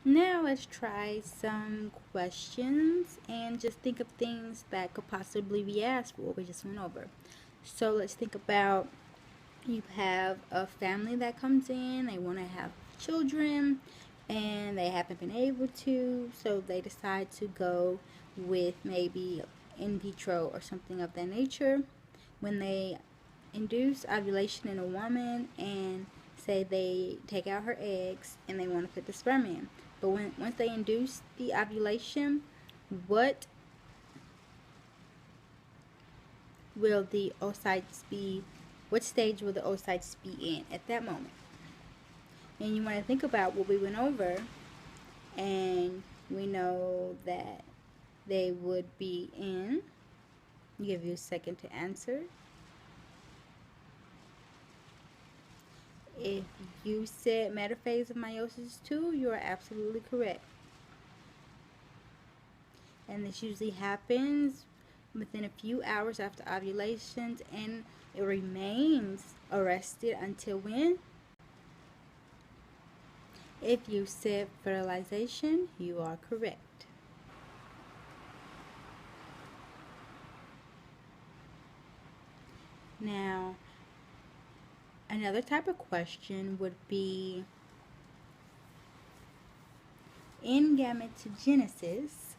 Now let's try some questions and just think of things that could possibly be asked for what we just went over. So let's think about, you have a family that comes in, they want to have children and they haven't been able to, so they decide to go with maybe in vitro or something of that nature. When they induce ovulation in a woman and say they take out her eggs and they want to put the sperm in, but once they induce the ovulation, what will the oocytes be, what stage will the oocytes be in at that moment? And you want to think about what we went over, and we know that they would be in, give you a second to answer. If you said metaphase of meiosis 2, you are absolutely correct. And this usually happens within a few hours after ovulations, and it remains arrested until when? If you said fertilization, you are correct. Now, another type of question would be, in gametogenesis,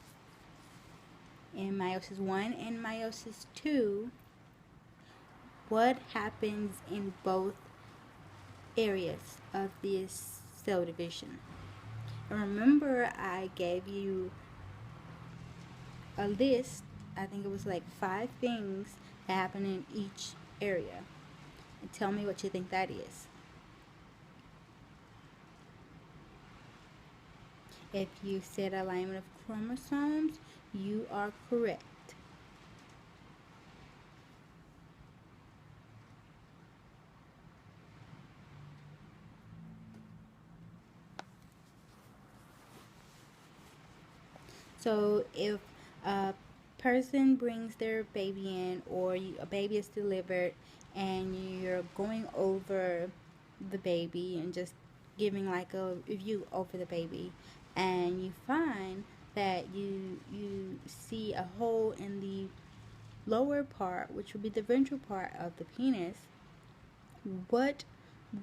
in meiosis 1 and meiosis 2, what happens in both areas of this cell division? And remember, I gave you a list, I think it was like 5 things that happen in each area. And tell me what you think that is. If you said alignment of chromosomes, you are correct. So if a person brings their baby in, or a baby is delivered, and you're going over the baby and just giving like a review over the baby, and you find that you see a hole in the lower part, which would be the ventral part of the penis, what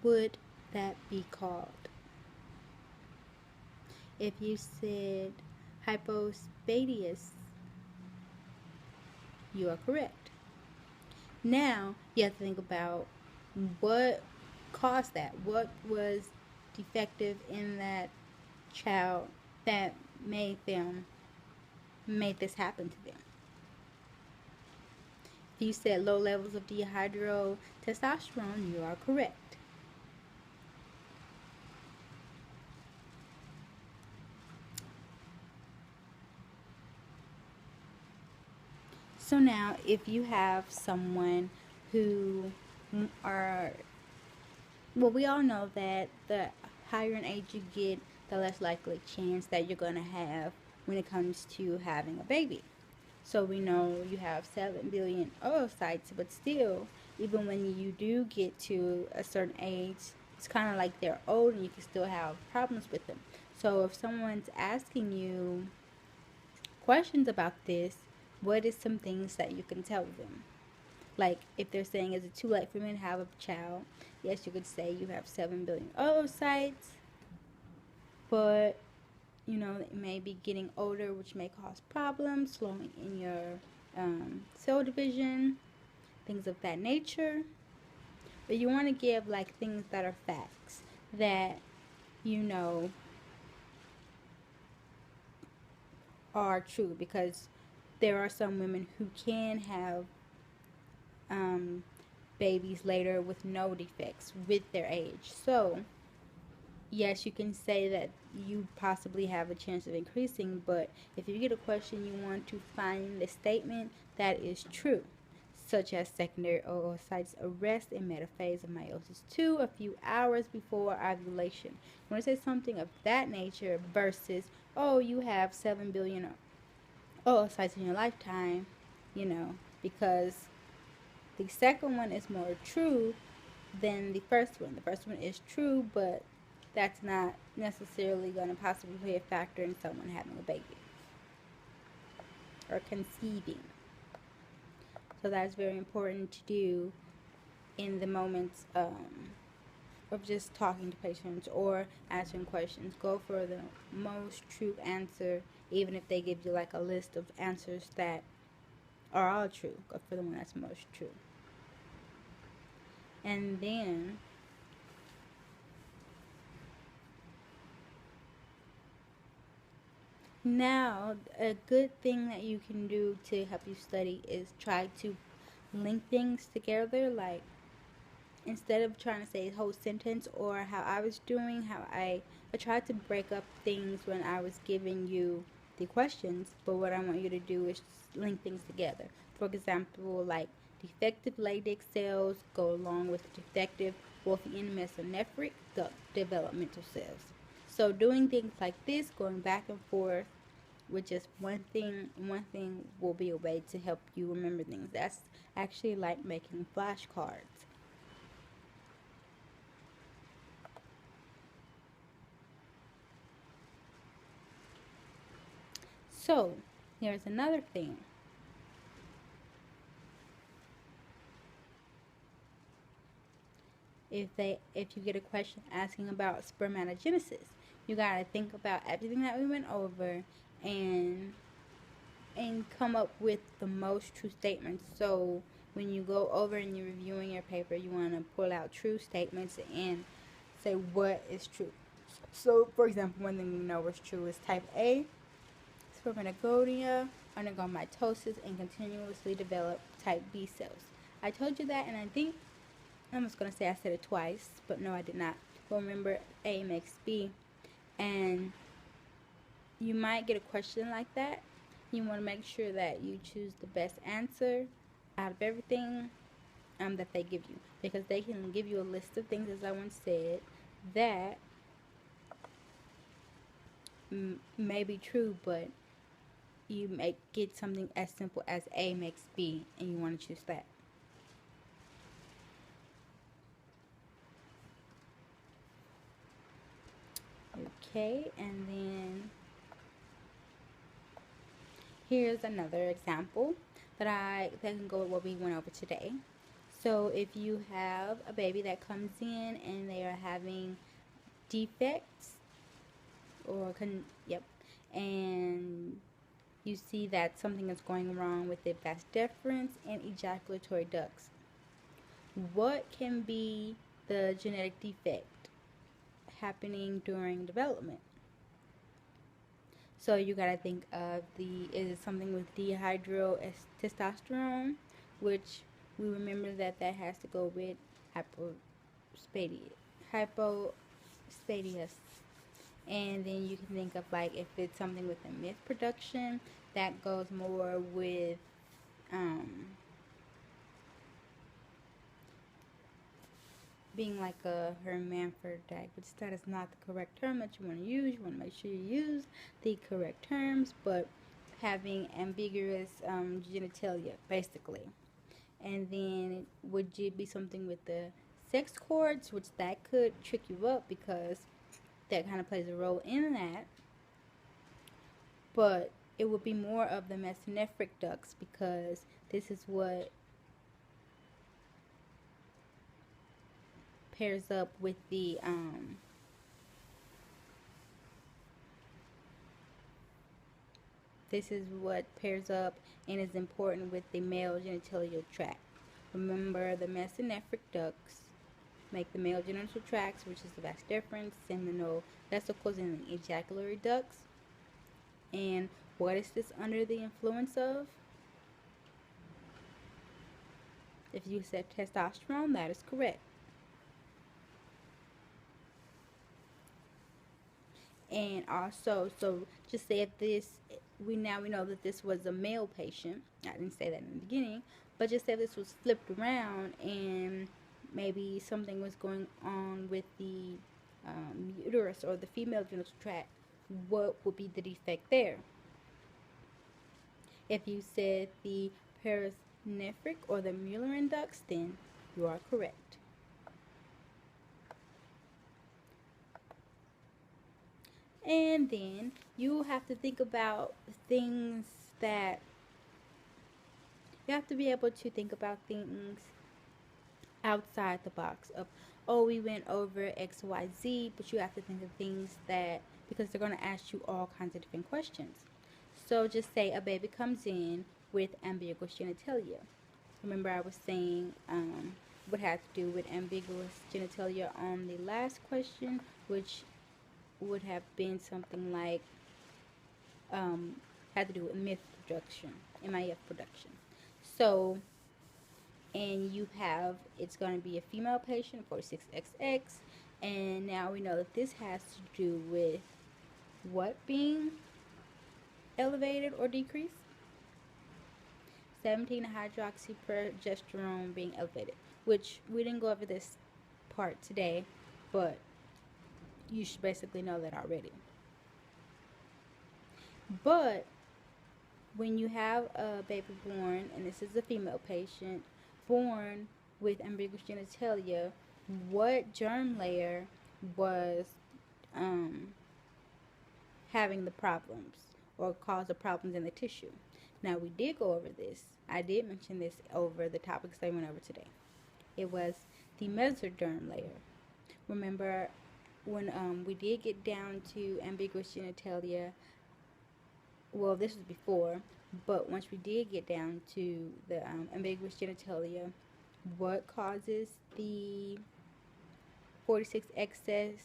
would that be called? If you said hypospadias, you are correct. Now you have to think about what caused that. What was defective in that child that made this happen to them? If you said low levels of dihydrotestosterone, you are correct. So now, if you have someone who are, well, we all know that the higher in age you get, the less likely chance that you're going to have when it comes to having a baby. So we know you have 7 billion oocytes, but still, even when you do get to a certain age, it's kind of like they're old and you can still have problems with them. So if someone's asking you questions about this, what is some things that you can tell them? Like if they're saying, is it too late for me to have a child? Yes, you could say you have 7 billion oocytes, but it may be getting older, which may cause problems, slowing in your cell division, things of that nature. But you want to give like things that are facts that you know are true, because there are some women who can have babies later with no defects with their age. So yes, you can say that you possibly have a chance of increasing, but if you get a question, you want to find the statement that is true, such as secondary oocytes arrest in metaphase of meiosis 2 a few hours before ovulation. You want to say something of that nature versus, oh, you have 7 billion oocytes in your lifetime, because the second one is more true than the first one. The first one is true, but that's not necessarily going to possibly play a factor in someone having a baby or conceiving. So that's very important to do in the moments of just talking to patients or answering questions. Go for the most true answer, even if they give you like a list of answers that are all true. Go for the one that's most true. And then now, a good thing that you can do to help you study is try to link things together. Like, instead of trying to say a whole sentence or how I was doing, I tried to break up things when I was giving you the questions. But what I want you to do is link things together. For example, like defective latex cells go along with defective Wolffian mesonephric duct developmental cells. So doing things like this, going back and forth with just one thing will be a way to help you remember things. That's actually like making flashcards. So here's another thing. If you get a question asking about spermatogenesis, you gotta think about everything that we went over and come up with the most true statements. So when you go over and you're reviewing your paper, you want to pull out true statements and say what is true. So, for example, one thing you know is true is type A, spermatogonia, undergo mitosis, and continuously develop type B cells. I told you that, and I think I'm just going to say I said it twice, but no, I did not. Well, remember, A makes B, and you might get a question like that. You want to make sure that you choose the best answer out of everything that they give you, because they can give you a list of things, as I once said, that may be true, but you may get something as simple as A makes B, and you want to choose that. Okay, and then here's another example that can go with what we went over today. So if you have a baby that comes in and they are having defects and you see that something is going wrong with the vas deferens and ejaculatory ducts, what can be the genetic defect happening during development? So you gotta think of is it something with dihydrotestosterone, which we remember that has to go with hypospadias. And then you can think of like if it's something with the myth production, that goes more with being like a hermaphrodite, which that is not the correct term that you want to use. You want to make sure you use the correct terms, but having ambiguous genitalia, basically. And then would it be something with the sex cords, which that could trick you up because that kind of plays a role in that. But it would be more of the mesonephric ducts, because this is what pairs up with the this is what pairs up and is important with the male genitalial tract. Remember, the mesonephric ducts make the male genital tracts, which is the vas deferens, seminal vesicles, and the ejaculatory ducts. And what is this under the influence of? If you said testosterone, that is correct. And also, so just say if this, we know that this was a male patient. I didn't say that in the beginning, but just say if this was flipped around and maybe something was going on with the uterus or the female genital tract, what would be the defect there? If you said the paranephric or the Mullerian ducts, then you are correct. And then you have to think about things that you have to be able to think about things outside the box of, oh, we went over XYZ, but you have to think of things that, because they're going to ask you all kinds of different questions. So just say a baby comes in with ambiguous genitalia. Remember I was saying what had to do with ambiguous genitalia on the last question, which would have been something like had to do with myth production, MIF production. So, and you have, it's going to be a female patient, 46XX, and now we know that this has to do with what being elevated or decreased? 17-hydroxyprogesterone being elevated, which we didn't go over this part today, but you should basically know that already. But when you have a baby born, and this is a female patient, born with ambiguous genitalia, what germ layer was having the problems or caused the problems in the tissue? Now, we did go over this. I did mention this over the topics I went over today. It was the mesoderm layer. Remember when we did get down to ambiguous genitalia, well, this was before, but once we did get down to the ambiguous genitalia, what causes the 46XX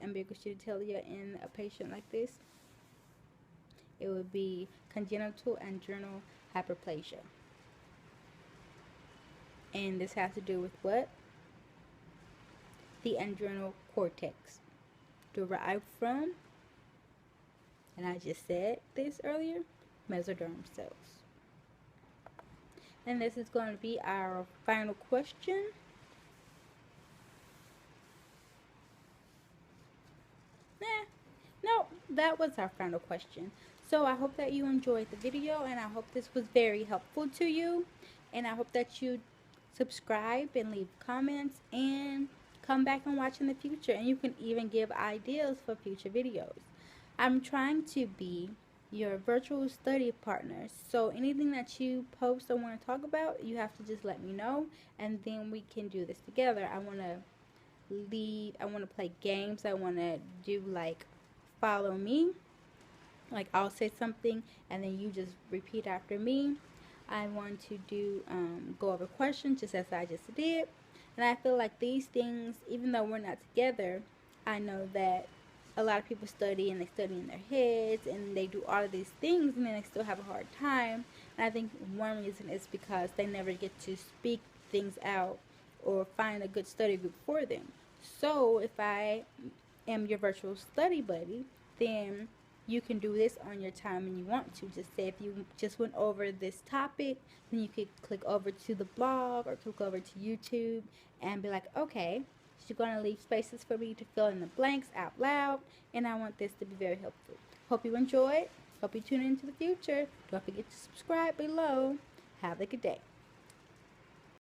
ambiguous genitalia in a patient like this? It would be congenital adrenal hyperplasia. And this has to do with what? The adrenal cortex, derived from, and I just said this earlier, mesoderm cells. And this is going to be our final question. No, that was our final question. So I hope that you enjoyed the video, and I hope this was very helpful to you. And I hope that you subscribe and leave comments and come back and watch in the future. And you can even give ideas for future videos. I'm trying to be your virtual study partner. So anything that you post or want to talk about, you have to just let me know, and then we can do this together. I want to play games. I want to do like follow me. Like I'll say something and then you just repeat after me. I want to do go over questions just as I just did. And I feel like these things, even though we're not together, I know that a lot of people study and they study in their heads and they do all of these things and then they still have a hard time. And I think one reason is because they never get to speak things out or find a good study group for them. So if I am your virtual study buddy, then you can do this on your time when you want to. Just say if you just went over this topic, then you could click over to the blog or click over to YouTube and be like, okay, she's going to leave spaces for me to fill in the blanks out loud, and I want this to be very helpful. Hope you enjoyed. Hope you tune into the future. Don't forget to subscribe below. Have a good day.